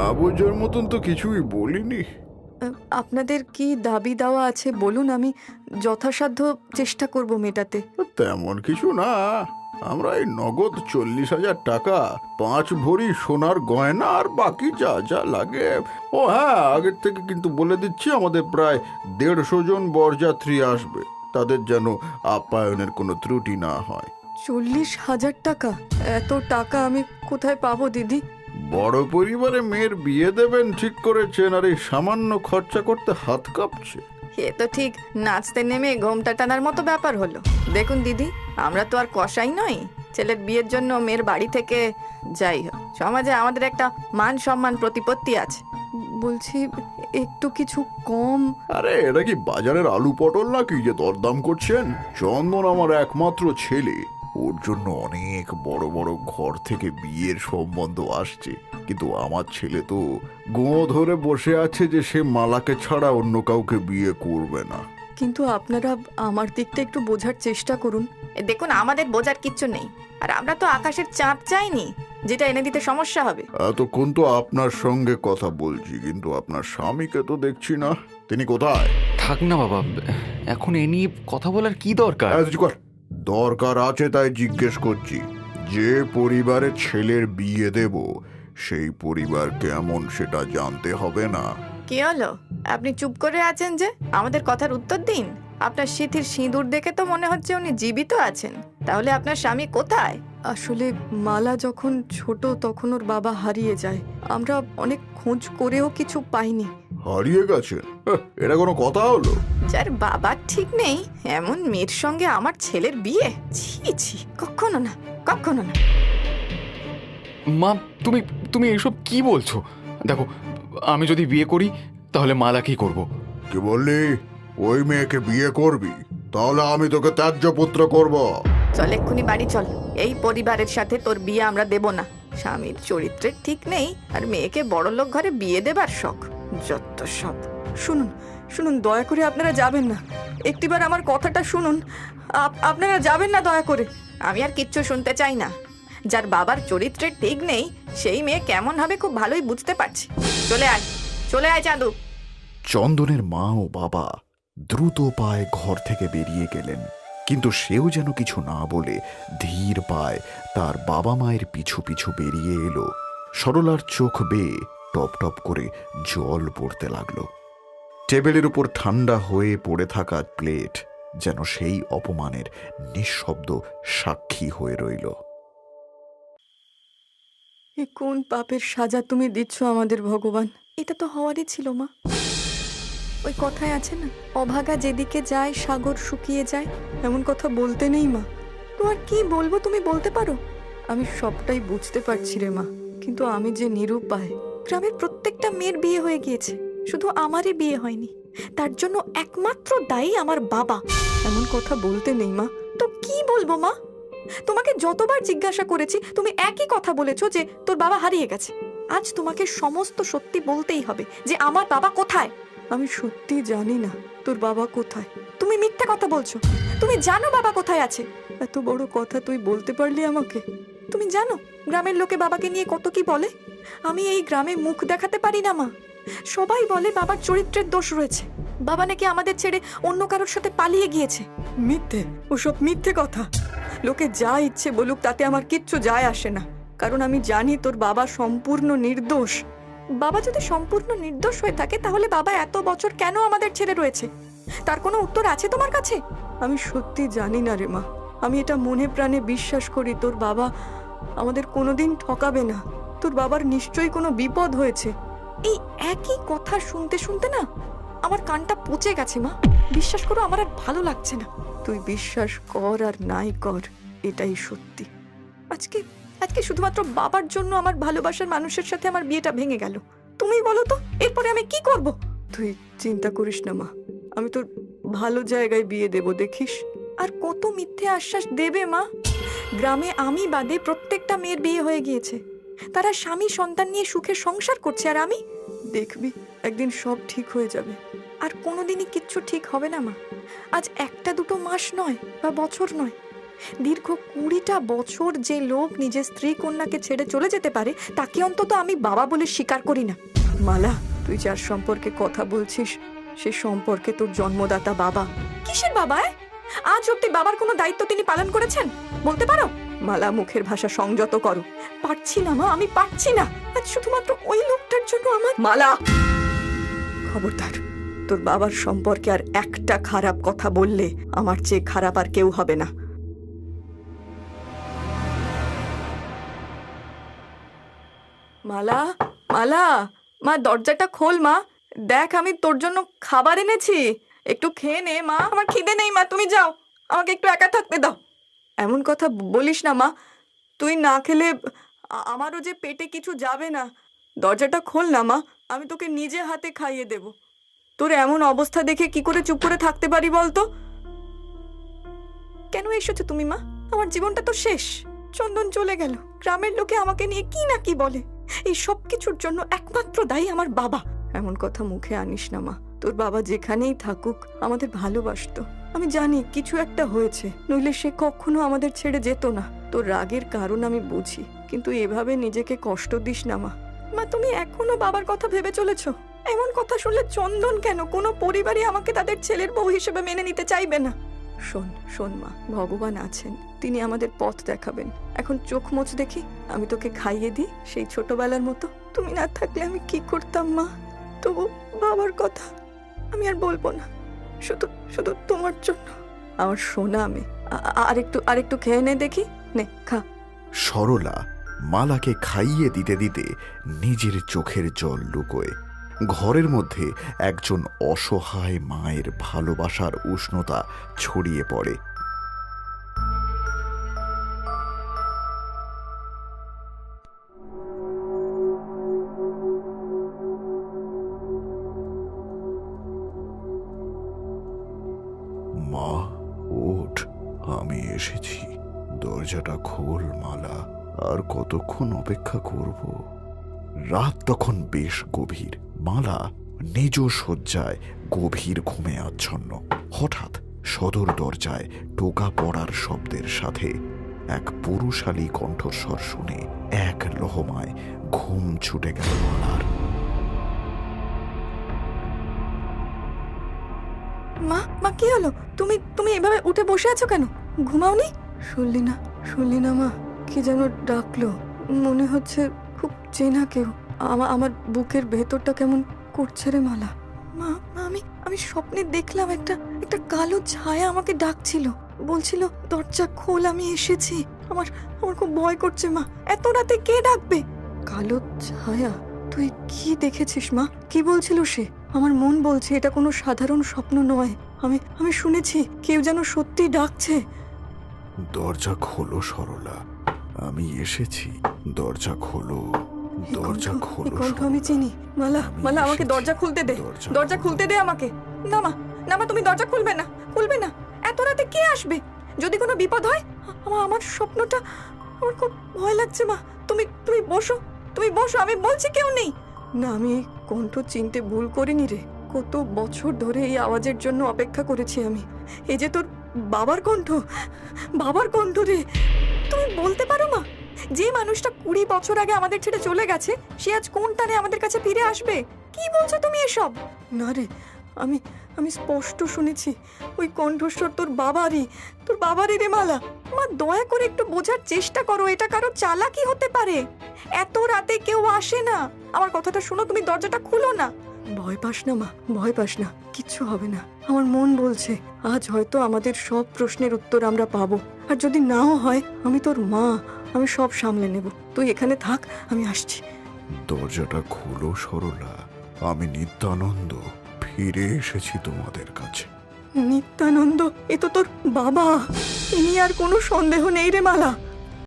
আবুজের মতন তো কিছুই বলিনি। আপনাদের কি দাবি দাওয়া আছে বলুন, আমি যথাসাধ্য চেষ্টা করব মেটাতে। তেমন কিছু না, আমরা এই নগদ 40,000 টাকা, 5 ভরি সোনার গয়না আর বাকি যা যা লাগে। ও হ্যাঁ, আগের থেকে কিন্তু বলে দিচ্ছি, আমাদের প্রায় 150 জন বরযাত্রী আসবে, তাদের যেন আপ্যায়নের কোনো ত্রুটি না হয়। 40,000 টাকা? এত টাকা আমি কোথায় পাবো দিদি? বড় পরিবারে মেয়ের বিয়ে দেবেন ঠিক করেছেন, আর এই সামান্য খরচা করতে হাত কাঁপছে। এ তো ঠিক নাচতে নেমে ঘোমটা টানার মতো ব্যাপার হলো। দেখুন দিদি, আমরা তো আর কসাই নই। ছেলের বিয়ের জন্য মেয়ের বাড়ি থেকে, যাই হোক, সমাজে আমাদের একটা মান সম্মান প্রতিপত্তি আছে। বলছি একটু কিছু কম। আরে এটা কি বাজারের আলু পটল নাকি যে দরদাম করছেন? চন্দন আমার একমাত্র ছেলে, ওর জন্য অনেক বড় বড় ঘর থেকে বিয়ের সম্বন্ধ আসছে, কিন্তু আমার ছেলে তো গো ধরে বসে আছে যে সে মালাকে ছাড়া অন্য কাউকে বিয়ে করবে না। কিন্তু আপনারা আমার দিকটা একটু বোঝার চেষ্টা করুন। দেখুন, আমাদের বোঝার কিচ্ছু নেই, আর আমরা তো আকাশের চাঁদ চাইনি যেটা এনে দিতে সমস্যা হবে। এতক্ষণ তো আপনার সঙ্গে কথা বলছি, কিন্তু আপনার স্বামীকে তো দেখছি না, তিনি কোথায়? থাক না বাবা, এখন এ নিয়ে কথা বলার কি দরকার? দরকার আছে তাই জিজ্ঞেস করছি। যে পরিবারে ছেলের বিয়ে দেব সেই পরিবার কেমন সেটা জানতে হবে না? কি হলো, আপনি চুপ করে আছেন যে? আমাদের কথার উত্তর দিন। আপনার সিঁথির সিঁদুর দেখে তো মনে হচ্ছে উনি জীবিত আছেন। তাহলে আপনার স্বামী কোথায়? আসলে মালা যখন ছোট তখন ওর বাবা হারিয়ে যায়। আমরা অনেক খোঁজ করেও কিছু পাইনি। হারিয়ে গেছেন? এটা কোনো কথা হলো? যার বাবা ঠিক নেই এমন মেয়ের সঙ্গে আমার ছেলের বিয়ে? ছি ছি, কখনো না, কখনো না। মা, তুমি তুমি এসব কি বলছো? দেখো, আমি যদি বিয়ে করি তাহলে মালা কি করব? কি বললি? ওই মেয়েকে বিয়ে করবি? তাহলে আমি তোকে ত্যায্য পুত্র করব। চল এক্ষুনি বাড়ি চল। এই পরিবারের সাথে তোর বিয়ে আমরা দেব না। স্বামীর চরিত্রের ঠিক নেই, আর মেয়েকে বড়লোক ঘরে বিয়ে দেবার শখ, যত সব। শুনুন শুনুন, দয়া করে আপনারা যাবেন না। একটিবার আমার কথাটা শুনুন। আপনারা যাবেন না দয়া করে। আমি আর কিচ্ছু শুনতে চাই না। যার বাবার চরিত্রের ঠিক নেই সেই মেয়ে কেমন হবে খুব ভালোই বুঝতে পারছি। চলে আয়, চলে আয় চাঁদু। চন্দনের মা ও বাবা দ্রুত পায়ে ঘর থেকে বেরিয়ে গেলেন, কিন্তু সেও যেন কিছু না বলে ধীর পায় তার বাবা মায়ের পিছু পিছু বেরিয়ে এলো। সরলার চোখ বেয়ে টপ টপ করে জল পড়তে লাগলো। টেবিলের উপর ঠান্ডা হয়ে পড়ে থাকা প্লেট যেন সেই অপমানের নিঃশব্দ সাক্ষী হয়ে রইল। এ কোন পাপের সাজা তুমি দিচ্ছ আমাদের ভগবান? এটা তো হওয়ারই ছিল মা। ওই কথায় আছে না, অভাগা যেদিকে যায় সাগর শুকিয়ে যায়। এমন কথা বলতে নেই মা। তোমার কি বলবো তুমি বলতে পারো? আমি সবটাই বুঝতে পারছি রে মা, কিন্তু আমি যে নিরুপায়। গ্রামের প্রত্যেকটা মেয়ের বিয়ে হয়ে গিয়েছে, শুধু আমারই বিয়ে হয়নি। তার জন্য একমাত্র দায়ী আমার বাবা। এমন কথা বলতে নেই মা। তো কি বলবো মা? তোমাকে যতবার জিজ্ঞাসা করেছি তুমি একই কথা বলেছো যে তোর বাবা হারিয়ে গেছে। আজ তোমাকে সমস্ত সত্যি বলতেই হবে যে আমার বাবা কোথায়। আমি সত্যি জানি না তোর বাবা কোথায়। তুমি মিথ্যা কথা বলছো। তুমি জানো বাবা কোথায় আছে। এত বড় কথা তুই বলতে পারলি আমাকে? তুমি জানো গ্রামের লোকে বাবাকে নিয়ে কত কি বলে? আমি এই গ্রামে মুখ দেখাতে পারি না মা। সবাই বলে বাবার চরিত্রের দোষ রয়েছে। বাবা নাকি আমাদের ছেড়ে অন্য কারোর সাথে পালিয়ে গিয়েছে। মিথ্যে, ওসব মিথ্যে কথা। লোকে যা ইচ্ছে বলুক, তাতে আমার কিচ্ছু যায় আসে না, কারণ আমি জানি তোর বাবা সম্পূর্ণ নির্দোষ। বাবা যদি সম্পূর্ণ নির্দোষ হয়ে থাকে তাহলে বাবা এত বছর কেন আমাদের ছেড়ে রয়েছে? তার কোনো উত্তর আছে তোমার কাছে? আমি সত্যি জানি না রে মা। আমি এটা মনে প্রাণে বিশ্বাস করি তোর বাবা আমাদের কোনোদিন ঠকাবে না। তোর বাবার নিশ্চয়ই কোনো বিপদ হয়েছে। এই একই কথা শুনতে শুনতে না আমার কানটা পচে গেছে মা। বিশ্বাস করো, আমার আর ভালো লাগছে না। তুই বিশ্বাস কর আর নাই কর, এটাই সত্যি। আজকে শুধুমাত্র বাবার জন্য আমার ভালোবাসার মানুষের সাথে আমার বিয়েটা ভেঙে গেল। তুমি বলো তো এরপরে আমি কি করব? তুই চিন্তা করিস না মা, আমি তোর ভালো জায়গায় বিয়ে দেব, দেখিস। আর কত মিথ্যে আশ্বাস দেবে মা? গ্রামে আমি বাদে প্রত্যেকটা মেয়ের বিয়ে হয়ে গিয়েছে। তারা স্বামী সন্তান নিয়ে সুখে সংসার করছে, আর আমি? দেখবি একদিন সব ঠিক হয়ে যাবে। আর কোনোদিনই কিচ্ছু ঠিক হবে না মা। আজ একটা দুটো মাস নয় বা বছর নয়, দীর্ঘ 20টা বছর যে লোক নিজের স্ত্রী কন্যাকে ছেড়ে চলে যেতে পারে তাকে অন্তত আমি বাবা বলে স্বীকার করি না। মালা, তুই যার সম্পর্কে কথা বলছিস সে সম্পর্কে তোর জন্মদাতা বাবা। কিসের বাবা? আজ অব্দি বাবার কোনো দায়িত্ব তিনি পালন করেছেন বলতে পারো? মালা, মুখের ভাষা সংযত করো। পারছি না মা, আমি পারছি না। আজ শুধুমাত্র ওই লোকটার জন্য আমার। মালা, খবরদার, তোর বাবার সম্পর্কে আর একটা খারাপ কথা বললে আমার চেয়ে খারাপ আর কেউ হবে না। মালা, মালা, মা দরজাটা খোল মা। দেখ আমি তোর জন্য খাবার এনেছি, একটু খেয়ে নে মা। আমার খিদে নেই মা, তুমি যাও, আমাকে একটু একা থাকতে দাও। এমন কথা বলিস না মা, তুই না খেলে আমারও যে পেটে কিছু যাবে না। দরজাটা খোল না মা, আমি তোকে নিজে হাতে খাইয়ে দেব। তোর এমন অবস্থা দেখে কি করে চুপ করে থাকতে পারি বলতো? কেন এসেছো তুমি মা? আমার জীবনটা তো শেষ। চন্দন চলে গেল, গ্রামের লোকে আমাকে নিয়ে কি না কি বলে। এই সব কিছুর জন্য একমাত্র দায়ী আমার বাবা। এমন কথা মুখে আনিস না মা। তোর বাবা যেখানেই থাকুক আমাদের ভালোবাসতো। আমি জানি কিছু একটা হয়েছে, নইলে সে কখনো আমাদের ছেড়ে যেত না। তোর রাগের কারণ আমি বুঝি, কিন্তু এভাবে নিজেকে কষ্ট দিস না মা। মা, তুমি এখনো বাবার কথা ভেবে চলেছ? এমন কথা শুনলে চন্দন কেন কোনো পরিবারই আমাকে তাদের ছেলের বউ হিসেবে মেনে নিতে চাইবে না। শোন শোন মা, ভগবান আছেন, তিনি আমাদের পথ দেখাবেন। এখন চোখ মোচ দেখি, আমি তোকে খাইয়ে দিই সেই ছোটবেলার মতো। তুমি না থাকলে আমি কি করতাম মা? তবু বাবার কথা আমি আর বলবো না, শুধু শুধু তোমার জন্য। আমার সোনা, আমি আরেকটু খেয়ে নে দেখি, নে খা। সরলা মালাকে খাইয়ে দিতে দিতে নিজের চোখের জল লুকোয়। ঘরের মধ্যে একজন অসহায় মায়ের ভালোবাসার উষ্ণতা ছড়িয়ে পড়ে। মা, ওঠ, আমি এসেছি। দরজাটা খোল মালা। আর কতক্ষণ অপেক্ষা করব? রাত তখন বেশ গভীর। মালা নিজ শয্যায় গভীর ঘুমে আচ্ছন্ন। হঠাৎ সদর দরজায় টোকা পড়ার শব্দের সাথে এক পুরুষালী কণ্ঠস্বর শুনে এক লহমায় ঘুম ছুটে গেল মালার। মা, মা কি হলো? তুমি তুমি এভাবে উঠে বসে আছো কেন? ঘুমাওনি? শুনলি না মা? কি যেন ডাকলো, মনে হচ্ছে খুব চেনা কেউ। আমার বুকের ভেতরটা কেমন করছে রে মালা। মা, আমি স্বপ্নে দেখলাম একটা কালো ছায়া আমাকে ডাকছিল, বলছিল দরজা খোল, আমি এসেছি। আমার খুব ভয় করছে মা। এত রাতে কে ডাকবে? কালো ছায়া? তুই কি দেখেছিস মা? কি বলছিল সে? আমার মন বলছে এটা কোনো সাধারণ স্বপ্ন নয়। আমি শুনেছি কেউ যেন সত্যি ডাকছে। দরজা খোলো সরলা, আমি এসেছি। দরজা খোলো, দরজা খোলো। কণ্ঠ আমি চিনি। মালা, আমাকে দরজা খুলতে দে, দরজা খুলতে দে আমাকে। না মা, তুমি দরজা খুলবে না। এত রাতে কে আসবে? যদি কোনো বিপদ হয়? আমার স্বপ্নটা, আমার খুব ভয় লাগছে মা। তুমি বসো, আমি বলছি কেউ নেই। না, আমি কণ্ঠ চিনতে ভুল করিনি রে। কত বছর ধরে এই আওয়াজের জন্য অপেক্ষা করেছি আমি। এই যে তোর বাবার কণ্ঠ রে। তুমি বলতে পারো মা, যে মানুষটা 20 বছর আগে আমাদের ছেড়ে চলে গেছে সে আজ কোন টানে আমাদের কাছে ফিরে আসবে? কি বলছো তুমি এসব? না রে, আমি স্পষ্ট শুনেছি ওই কণ্ঠস্বর তোর বাবারই রে মালা। মা, দয়া করে একটু বোঝার চেষ্টা করো, এটা কারো চালাকি হতে পারে। এত রাতে কেউ আসে না। আমার কথাটা শোনো, তুমি দরজাটা খুলো না। ভয় পাস না মা, ভয় পাস না, কিচ্ছু হবে না। আমার মন বলছে আজ হয়তো আমাদের সব প্রশ্নের উত্তর আমরা পাবো। আর যদি নাও হয়, আমি তোর মা, আমি সব সামলে নেব। তুই এখানে থাক, আমি আসছি। দরজাটা খোলো সরলা, আমি নিত্যানন্দ ফিরে এসেছি তোমাদের কাছে। নিত্যানন্দ? এ তো তোর বাবা, ইনি আর কোনো সন্দেহ নেই রে মালা।